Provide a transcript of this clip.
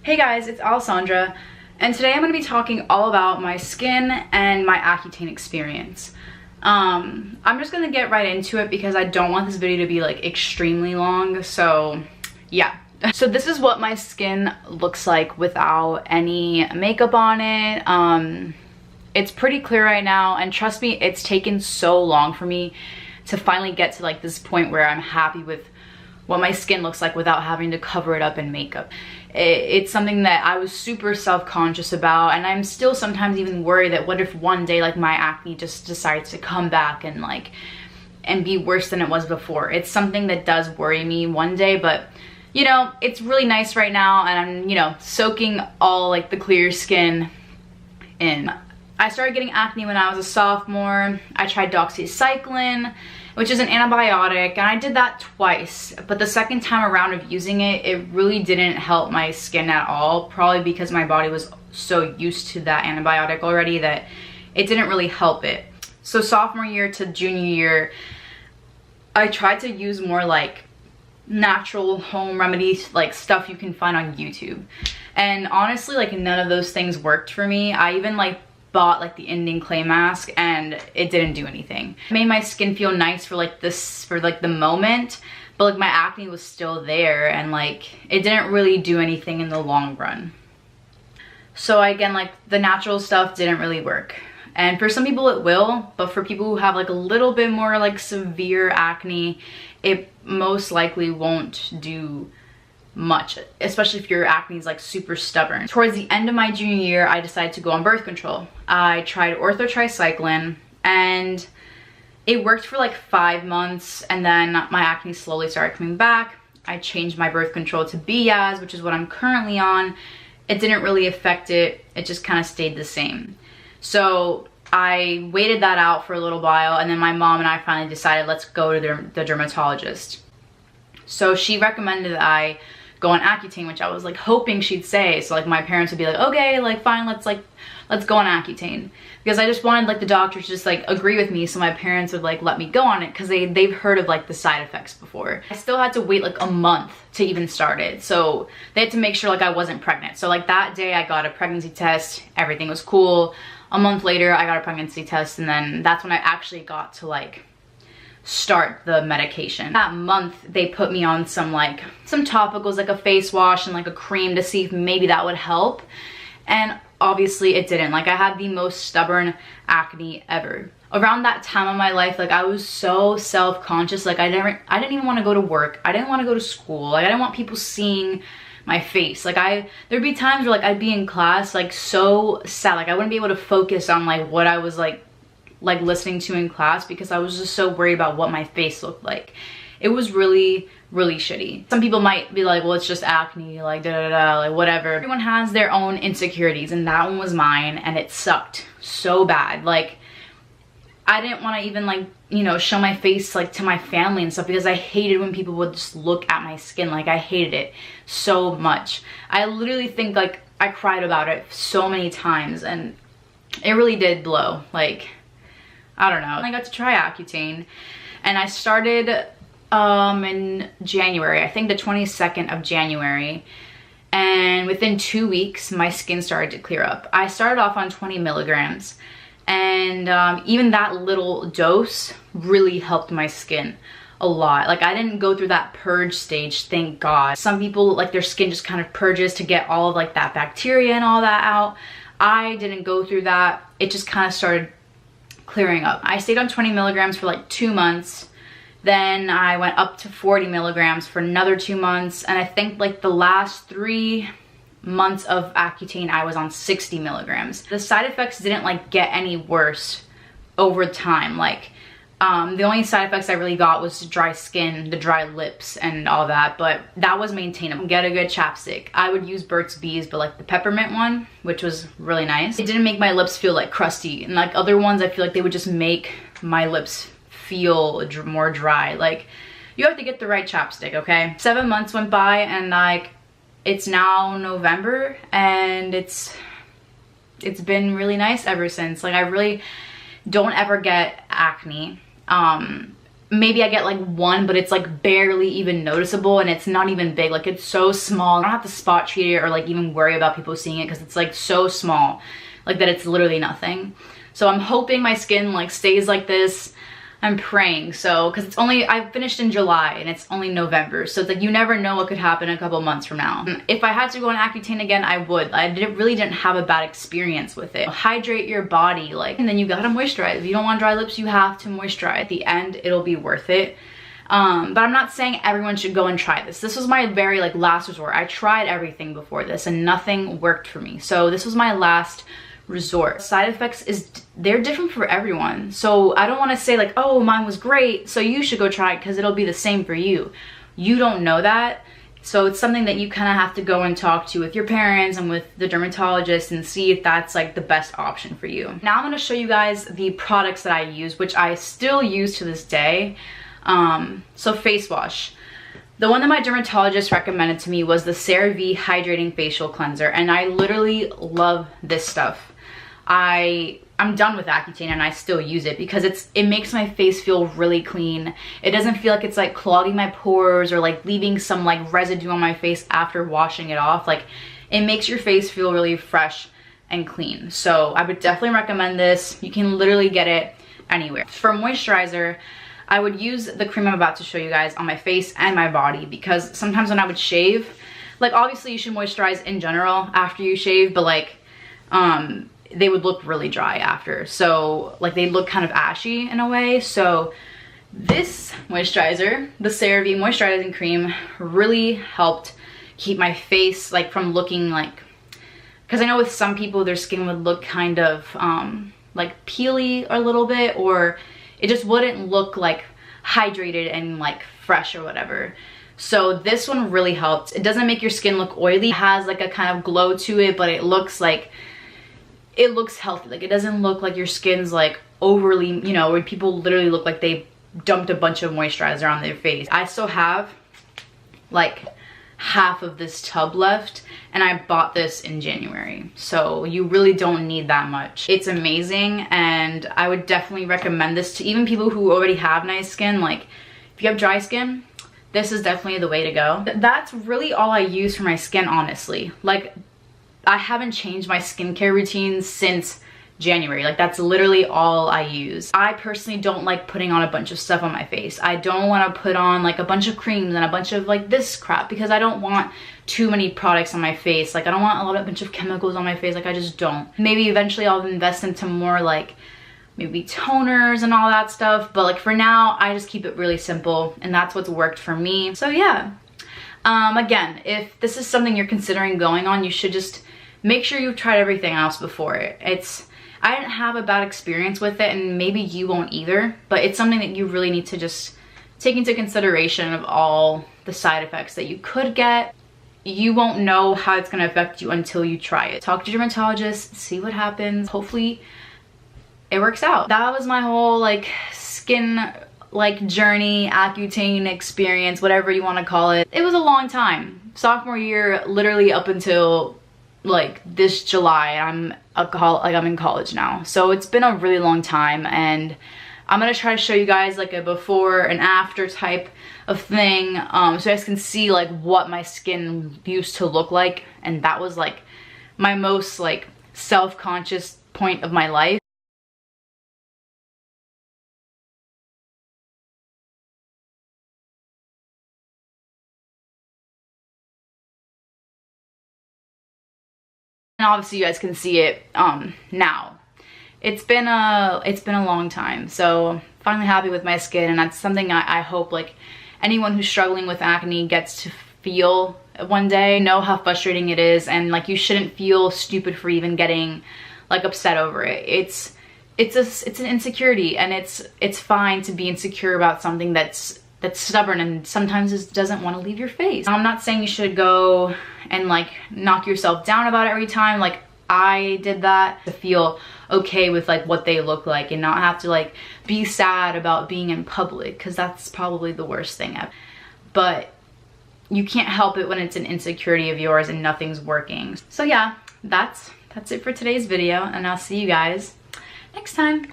Hey guys, it's Alessandra, and today I'm going to be talking all about my skin and my Accutane experience. I'm just going to get right into it because I don't want this video to be like extremely long, so yeah. So this is what my skin looks like without any makeup on it. It's pretty clear right now, and trust me, it's taken so long for me to finally get to like this point where I'm happy with what my skin looks like without having to cover it up in makeup. It's something that I was super self-conscious about, and I'm still sometimes even worried that what if one day like my acne just decides to come back and be worse than it was before. It's something that does worry me one day, but you know, it's really nice right now, and I'm, you know, soaking all like the clear skin in. I started getting acne when I was a sophomore. I tried doxycycline, which is an antibiotic, and I did that twice, but the second time around of using it, it really didn't help my skin at all, probably because my body was so used to that antibiotic already that it didn't really help it. So sophomore year to junior year, I tried to use more like natural home remedies, like stuff you can find on YouTube, and honestly like none of those things worked for me. I even like bought like the Indian clay mask and it didn't do anything. It made my skin feel nice for like the moment, but like my acne was still there, and like it didn't really do anything in the long run. So again, like the natural stuff didn't really work, and for some people it will, but for people who have like a little bit more like severe acne, it most likely won't do much, especially if your acne is like super stubborn. Towards the end of my junior year, I decided to go on birth control. I tried orthotricycline and it worked for like 5 months, and then my acne slowly started coming back. I changed my birth control to 𝔽𝕝𝕝𝕝𝕝, which is what I'm currently on. It didn't really affect it, it just kind of stayed the same. So I waited that out for a little while, and then my mom and I finally decided let's go to the dermatologist. So she recommended that I go on Accutane, which I was like hoping she'd say. So like my parents would be like, okay, like fine, let's go on Accutane, because I just wanted like the doctor to just like agree with me, so my parents would like let me go on it, because they've heard of like the side effects before. I still had to wait like a month to even start it, so they had to make sure like I wasn't pregnant. So like that day I got a pregnancy test, everything was cool. A month later I got a pregnancy test, and then that's when I actually got to like start the medication. That month they put me on some topicals, like a face wash and like a cream, to see if maybe that would help, and obviously it didn't. Like I had the most stubborn acne ever. Around that time of my life, like I was so self-conscious. Like I didn't even want to go to work, I didn't want to go to school, like I didn't want people seeing my face. Like there'd be times where like I'd be in class like so sad, like I wouldn't be able to focus on like what I was like listening to in class, because I was just so worried about what my face looked like. It was really shitty. Some people might be like, well, it's just acne, like da da da, like whatever. Everyone has their own insecurities, and that one was mine, and it sucked so bad. Like I didn't want to even like, you know, show my face like to my family and stuff, because I hated when people would just look at my skin. Like I hated it so much. I literally think like I cried about it so many times, and it really did blow. Like I don't know. I got to try Accutane, and I started in January, I think the 22nd of January, and within 2 weeks my skin started to clear up. I started off on 20 milligrams, and even that little dose really helped my skin a lot. Like I didn't go through that purge stage, thank God. Some people like their skin just kind of purges to get all of like that bacteria and all that out. I didn't go through that. It just kind of started clearing up. I stayed on 20 milligrams for like 2 months. Then I went up to 40 milligrams for another 2 months. And I think like the last 3 months of Accutane, I was on 60 milligrams. The side effects didn't like get any worse over time. Like the only side effects I really got was dry skin, the dry lips and all that, but that was maintainable. Get a good chapstick. I would use Burt's Bees, but like the peppermint one, which was really nice. It didn't make my lips feel like crusty, and like other ones I feel like they would just make my lips feel more dry. Like you have to get the right chapstick, okay? 7 months went by, and like it's now November, and it's been really nice ever since. Like I really don't ever get acne. maybe I get like one, but it's like barely even noticeable, and it's not even big. Like it's so small. I don't have to spot treat it or like even worry about people seeing it, because it's like so small, like that it's literally nothing. So I'm hoping my skin like stays like this. I'm praying. So, because it's only, I finished in July and it's only November, so it's like you never know what could happen a couple months from now. If I had to go on Accutane again, I would. I really didn't have a bad experience with it. Hydrate your body, like, and then you gotta moisturize. If you don't want dry lips, you have to moisturize. At the end, it'll be worth it. But I'm not saying everyone should go and try this. This was my very like last resort. I tried everything before this and nothing worked for me. So this was my last resort. Side effects they're different for everyone. So I don't want to say like, oh, mine was great, so you should go try it, because it'll be the same for you. You don't know that. So it's something that you kind of have to go and talk to with your parents and with the dermatologist and see if that's like the best option for you. Now I'm going to show you guys the products that I use, which I still use to this day. So face wash. The one that my dermatologist recommended to me was the CeraVe Hydrating Facial Cleanser, and I literally love this stuff. I'm done with Accutane and I still use it because it makes my face feel really clean. It doesn't feel like it's like clogging my pores or like leaving some like residue on my face after washing it off. Like, it makes your face feel really fresh and clean. So I would definitely recommend this. You can literally get it anywhere. For moisturizer, I would use the cream I'm about to show you guys on my face and my body, because sometimes when I would shave, like obviously you should moisturize in general after you shave, but like they would look really dry after. So like they look kind of ashy in a way. So this moisturizer, the CeraVe moisturizing cream, really helped keep my face like from looking like, because I know with some people their skin would look kind of like peely a little bit, or it just wouldn't look like hydrated and like fresh or whatever. So this one really helped. It doesn't make your skin look oily. It has like a kind of glow to it, but it looks like, it looks healthy. Like it doesn't look like your skin's like overly, you know, where people literally look like they dumped a bunch of moisturizer on their face. I still have like half of this tub left, and I bought this in January. So you really don't need that much. It's amazing, and I would definitely recommend this to even people who already have nice skin. Like if you have dry skin, this is definitely the way to go. That's really all I use for my skin, honestly. Like I haven't changed my skincare routine since January. Like that's literally all I use. I personally don't like putting on a bunch of stuff on my face. I don't want to put on like a bunch of creams and a bunch of like this crap, because I don't want too many products on my face. Like I don't want a bunch of chemicals on my face. Like I just don't. Maybe eventually I'll invest into more like maybe toners and all that stuff, but like for now I just keep it really simple, and that's what's worked for me. So yeah, again, if this is something you're considering going on, you should just make sure you've tried everything else before it. I didn't have a bad experience with it, and maybe you won't either, but it's something that you really need to just take into consideration of all the side effects that you could get. You won't know how it's going to affect you until you try it. Talk to your dermatologist, see what happens. Hopefully it works out. That was my whole like skin like journey, Accutane experience, whatever you want to call it. It was a long time. Sophomore year, literally up until like this July. I'm in college now, so it's been a really long time, and I'm gonna try to show you guys like a before and after type of thing, so you guys can see like what my skin used to look like, and that was like my most like self-conscious point of my life. And obviously you guys can see it now. It's been a long time, so finally happy with my skin, and that's something I hope like anyone who's struggling with acne gets to feel one day. Know how frustrating it is, and like you shouldn't feel stupid for even getting like upset over it. It's an insecurity, and it's fine to be insecure about something that's stubborn and sometimes just doesn't want to leave your face. I'm not saying you should go and like knock yourself down about it every time. Like I did that to feel okay with like what they look like and not have to like be sad about being in public, because that's probably the worst thing ever. But you can't help it when it's an insecurity of yours and nothing's working. So yeah, that's it for today's video, and I'll see you guys next time.